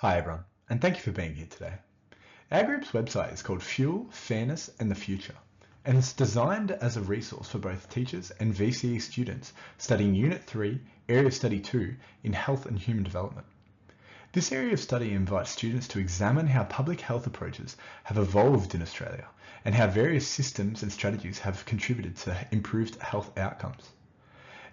Hi everyone, and thank you for being here today. Our group's website is called Fuel, Fairness and the Future, and it's designed as a resource for both teachers and VCE students studying Unit 3, Area of Study 2 in Health and Human Development. This area of study invites students to examine how public health approaches have evolved in Australia and how various systems and strategies have contributed to improved health outcomes.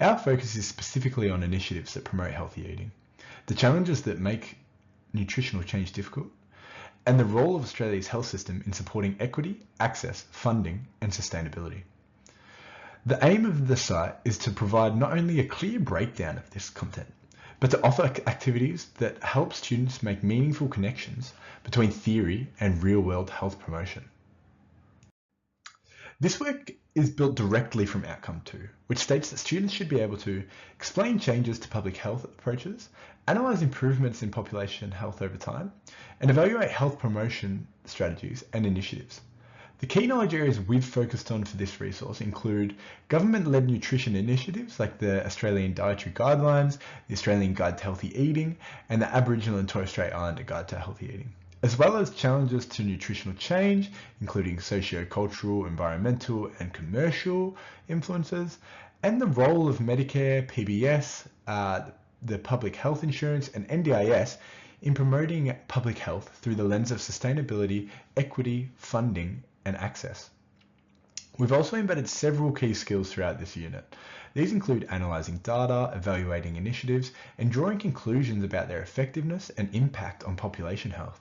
Our focus is specifically on initiatives that promote healthy eating, the challenges that make nutritional change difficult, and the role of Australia's health system in supporting equity, access, funding, and sustainability. The aim of the site is to provide not only a clear breakdown of this content, but to offer activities that help students make meaningful connections between theory and real-world health promotion. This work is built directly from Outcome 2, which states that students should be able to explain changes to public health approaches, analyse improvements in population health over time, and evaluate health promotion strategies and initiatives. The key knowledge areas we've focused on for this resource include government-led nutrition initiatives like the Australian Dietary Guidelines, the Australian Guide to Healthy Eating, and the Aboriginal and Torres Strait Islander Guide to Healthy Eating, as well as challenges to nutritional change, including socio-cultural, environmental, and commercial influences, and the role of Medicare, PBS, the public health insurance, and NDIS in promoting public health through the lens of sustainability, equity, funding, and access. We've also embedded several key skills throughout this unit. These include analysing data, evaluating initiatives, and drawing conclusions about their effectiveness and impact on population health.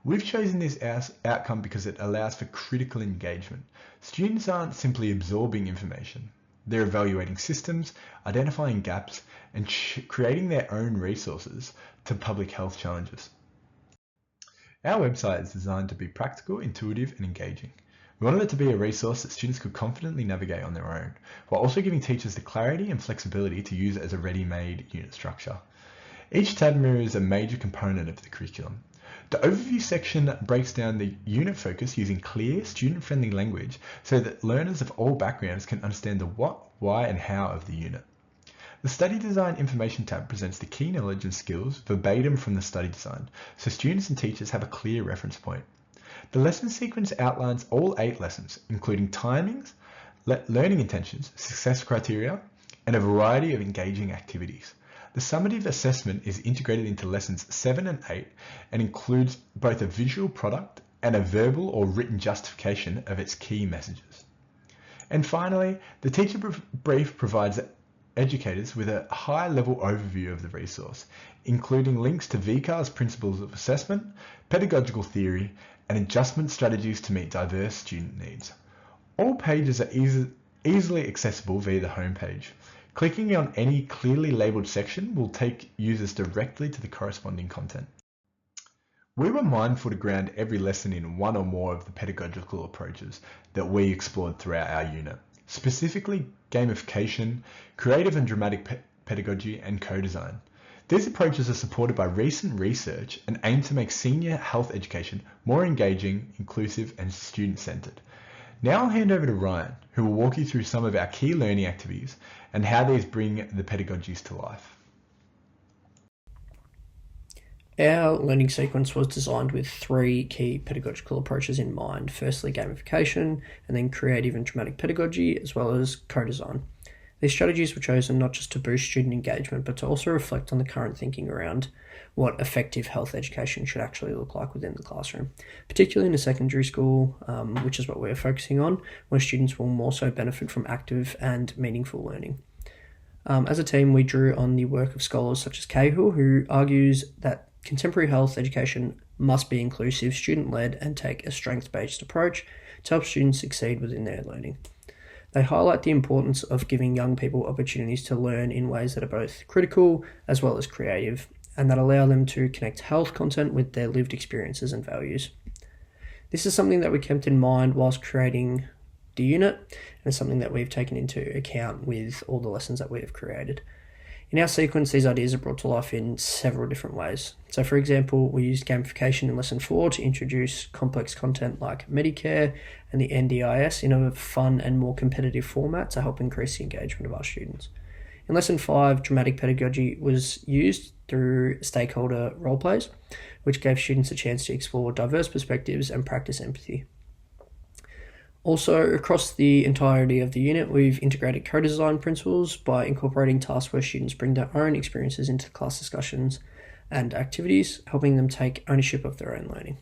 We've chosen this outcome because it allows for critical engagement. Students aren't simply absorbing information. They're evaluating systems, identifying gaps, and creating their own resources to public health challenges. Our website is designed to be practical, intuitive, and engaging. We wanted it to be a resource that students could confidently navigate on their own, while also giving teachers the clarity and flexibility to use it as a ready-made unit structure. Each tab mirrors a major component of the curriculum. The overview section breaks down the unit focus using clear, student-friendly language so that learners of all backgrounds can understand the what, why, and how of the unit. The Study Design Information tab presents the key knowledge and skills verbatim from the study design, so students and teachers have a clear reference point. The lesson sequence outlines all 8 lessons, including timings, learning intentions, success criteria, and a variety of engaging activities. The summative assessment is integrated into lessons 7 and 8 and includes both a visual product and a verbal or written justification of its key messages. And finally, the teacher brief provides educators with a high-level overview of the resource, including links to VCAR's principles of assessment, pedagogical theory, and adjustment strategies to meet diverse student needs. All pages are easily accessible via the homepage. Clicking on any clearly labelled section will take users directly to the corresponding content. We were mindful to ground every lesson in one or more of the pedagogical approaches that we explored throughout our unit, specifically gamification, creative and dramatic pedagogy, and co-design. These approaches are supported by recent research and aim to make senior health education more engaging, inclusive, and student-centered. Now I'll hand over to Ryan, who will walk you through some of our key learning activities and how these bring the pedagogies to life. Our learning sequence was designed with 3 key pedagogical approaches in mind. Firstly, gamification, and then creative and dramatic pedagogy, as well as co-design. These strategies were chosen not just to boost student engagement, but to also reflect on the current thinking around what effective health education should actually look like within the classroom, particularly in a secondary school, which is what we're focusing on, where students will more so benefit from active and meaningful learning. As a team, we drew on the work of scholars such as Cahill, who argues that contemporary health education must be inclusive, student-led, and take a strengths-based approach to help students succeed within their learning. They highlight the importance of giving young people opportunities to learn in ways that are both critical as well as creative, and that allow them to connect health content with their lived experiences and values. This is something that we kept in mind whilst creating the unit, and it's something that we've taken into account with all the lessons that we have created. In our sequence, these ideas are brought to life in several different ways. So for example, we used gamification in lesson 4 to introduce complex content like Medicare and the NDIS in a fun and more competitive format to help increase the engagement of our students. In Lesson 5, dramatic pedagogy was used through stakeholder role plays, which gave students a chance to explore diverse perspectives and practice empathy. Also, across the entirety of the unit, we've integrated co-design principles by incorporating tasks where students bring their own experiences into class discussions and activities, helping them take ownership of their own learning.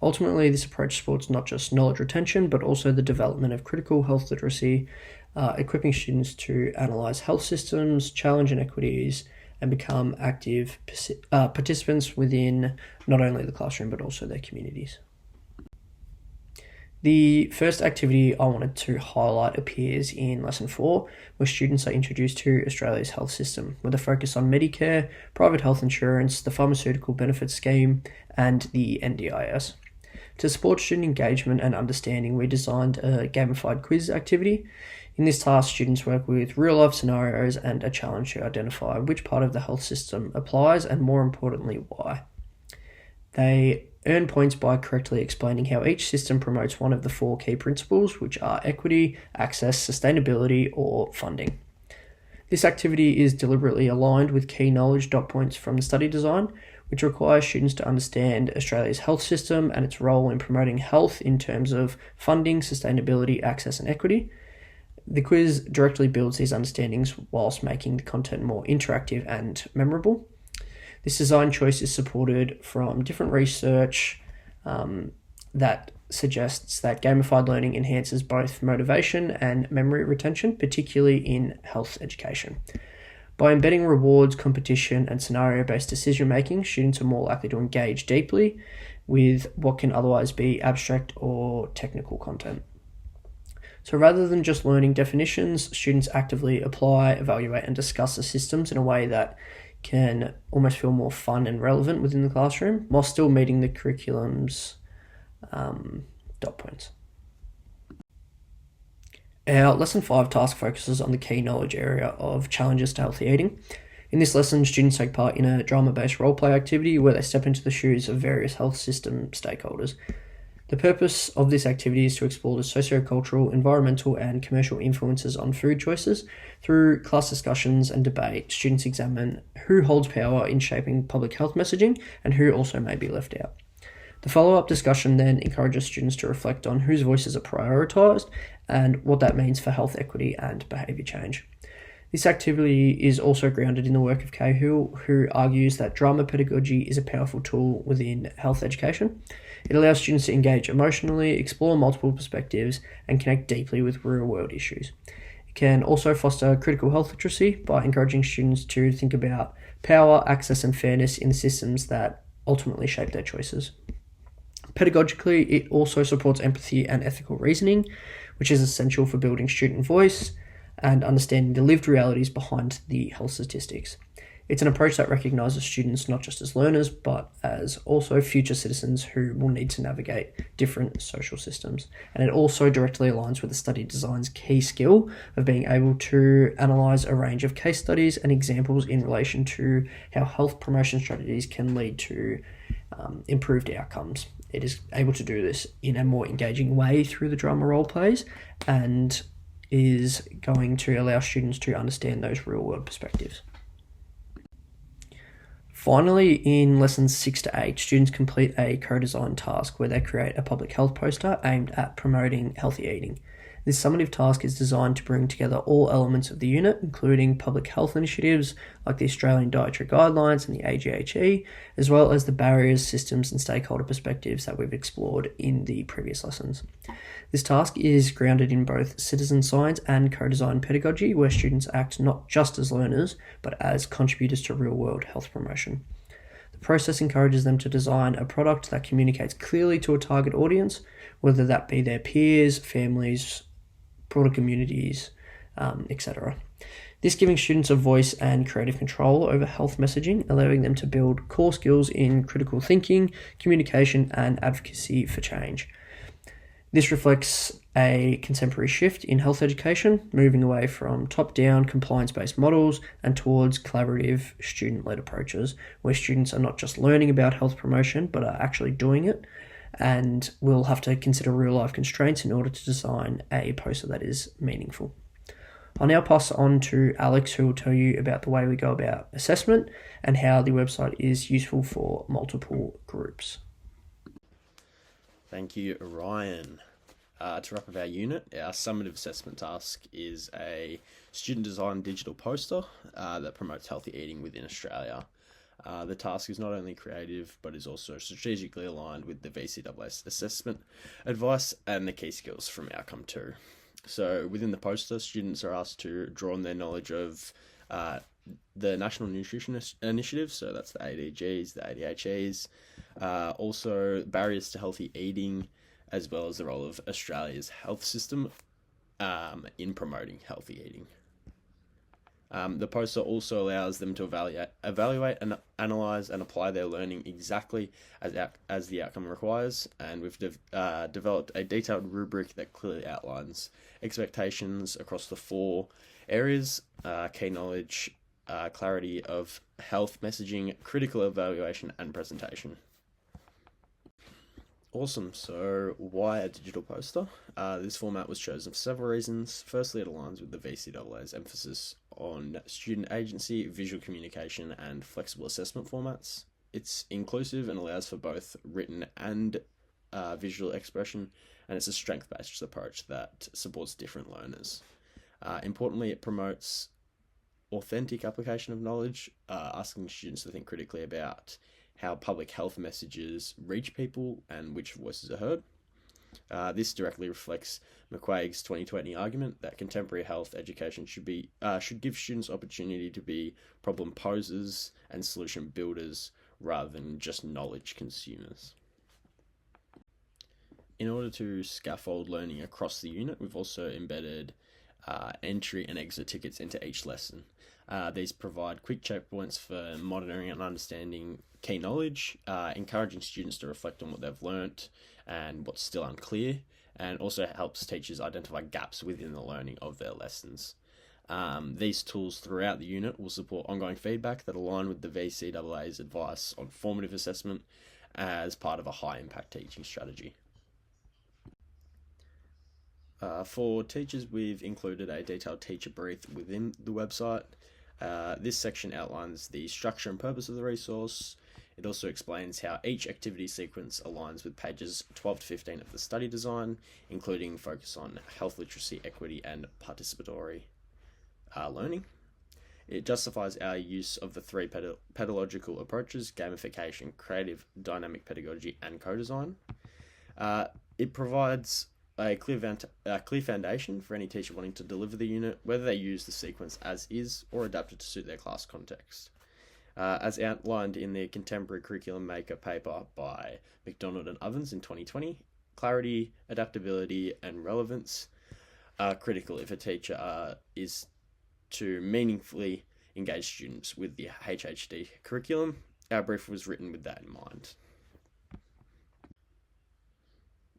Ultimately, this approach supports not just knowledge retention, but also the development of critical health literacy, equipping students to analyse health systems, challenge inequities, and become active participants within not only the classroom, but also their communities. The first activity I wanted to highlight appears in Lesson 4, where students are introduced to Australia's health system, with a focus on Medicare, private health insurance, the pharmaceutical benefits scheme, and the NDIS. To support student engagement and understanding, we designed a gamified quiz activity. In this task, students work with real-life scenarios and a challenge to identify which part of the health system applies and, more importantly, why. They earn points by correctly explaining how each system promotes one of the 4 key principles, which are equity, access, sustainability, or funding. This activity is deliberately aligned with key knowledge dot points from the study design, which requires students to understand Australia's health system and its role in promoting health in terms of funding, sustainability, access, and equity. The quiz directly builds these understandings whilst making the content more interactive and memorable. This design choice is supported from different research that suggests that gamified learning enhances both motivation and memory retention, particularly in health education. By embedding rewards, competition, and scenario-based decision-making, students are more likely to engage deeply with what can otherwise be abstract or technical content. So rather than just learning definitions, students actively apply, evaluate, and discuss the systems in a way that can almost feel more fun and relevant within the classroom, while still meeting the curriculum's dot points. Our Lesson 5 task focuses on the key knowledge area of challenges to healthy eating. In this lesson, students take part in a drama-based role-play activity where they step into the shoes of various health system stakeholders. The purpose of this activity is to explore the socio-cultural, environmental, and commercial influences on food choices. Through class discussions and debate, students examine who holds power in shaping public health messaging and who also may be left out. The follow-up discussion then encourages students to reflect on whose voices are prioritised and what that means for health equity and behaviour change. This activity is also grounded in the work of Cahill, who argues that drama pedagogy is a powerful tool within health education. It allows students to engage emotionally, explore multiple perspectives, and connect deeply with real-world issues. It can also foster critical health literacy by encouraging students to think about power, access, and fairness in the systems that ultimately shape their choices. Pedagogically, it also supports empathy and ethical reasoning, which is essential for building student voice and understanding the lived realities behind the health statistics. It's an approach that recognises students not just as learners, but as also future citizens who will need to navigate different social systems. And it also directly aligns with the study design's key skill of being able to analyse a range of case studies and examples in relation to how health promotion strategies can lead to improved outcomes. It is able to do this in a more engaging way through the drama role plays and is going to allow students to understand those real-world perspectives. Finally, in lessons 6 to 8, students complete a co-design task where they create a public health poster aimed at promoting healthy eating. This summative task is designed to bring together all elements of the unit, including public health initiatives like the Australian Dietary Guidelines and the AGHE, as well as the barriers, systems, and stakeholder perspectives that we've explored in the previous lessons. This task is grounded in both citizen science and co-design pedagogy, where students act not just as learners, but as contributors to real-world health promotion. The process encourages them to design a product that communicates clearly to a target audience, whether that be their peers, families, broader communities, etc. This giving students a voice and creative control over health messaging, allowing them to build core skills in critical thinking, communication, and advocacy for change. This reflects a contemporary shift in health education, moving away from top-down compliance-based models and towards collaborative student-led approaches, where students are not just learning about health promotion, but are actually doing it, and will have to consider real-life constraints in order to design a poster that is meaningful. I'll now pass on to Alex, who will tell you about the way we go about assessment and how the website is useful for multiple groups. Thank you, Ryan. To wrap up our unit, our summative assessment task is a student-designed digital poster that promotes healthy eating within Australia. The task is not only creative, but is also strategically aligned with the VCAA's assessment advice and the key skills from Outcome 2. So within the poster, students are asked to draw on their knowledge of the National Nutrition Initiative, so that's the ADGs, the ADHEs, also barriers to healthy eating, as well as the role of Australia's health system in promoting healthy eating. The poster also allows them to evaluate and analyse and apply their learning exactly as the outcome requires, and we've developed a detailed rubric that clearly outlines expectations across the 4 areas: key knowledge, clarity of health messaging, critical evaluation, and presentation. Awesome. So why a digital poster? This format was chosen for several reasons. Firstly, it aligns with the VCAA's emphasis on student agency, visual communication, and flexible assessment formats. It's inclusive and allows for both written and visual expression, and it's a strength-based approach that supports different learners. Importantly, it promotes authentic application of knowledge, asking students to think critically about how public health messages reach people and which voices are heard. This directly reflects McQuaig's 2020 argument that contemporary health education should give students opportunity to be problem posers and solution builders rather than just knowledge consumers. In order to scaffold learning across the unit, we've also embedded entry and exit tickets into each lesson. These provide quick checkpoints for monitoring and understanding key knowledge, encouraging students to reflect on what they've learnt and what's still unclear, and also helps teachers identify gaps within the learning of their lessons. These tools throughout the unit will support ongoing feedback that align with the VCAA's advice on formative assessment as part of a high-impact teaching strategy. For teachers, we've included a detailed teacher brief within the website. This section outlines the structure and purpose of the resource. It also explains how each activity sequence aligns with pages 12 to 15 of the study design, including focus on health literacy, equity, and participatory learning. It justifies our use of the 3 pedagogical approaches: gamification, creative, dynamic pedagogy, and co-design. It provides a clear foundation for any teacher wanting to deliver the unit, whether they use the sequence as is or adapt it to suit their class context. As outlined in the Contemporary Curriculum Maker paper by McDonald and Ovens in 2020, clarity, adaptability, and relevance are critical if a teacher is to meaningfully engage students with the HHD curriculum. Our brief was written with that in mind.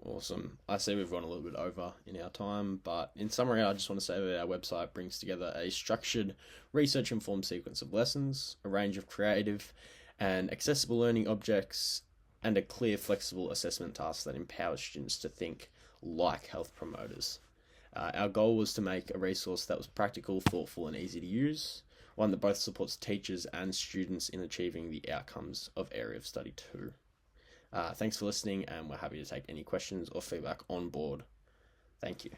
Awesome. I see we've gone a little bit over in our time, but in summary, I just want to say that our website brings together a structured, research-informed sequence of lessons, a range of creative and accessible learning objects, and a clear, flexible assessment task that empowers students to think like health promoters. Our goal was to make a resource that was practical, thoughtful, and easy to use, one that both supports teachers and students in achieving the outcomes of Area of Study 2. Thanks for listening, and we're happy to take any questions or feedback on board. Thank you.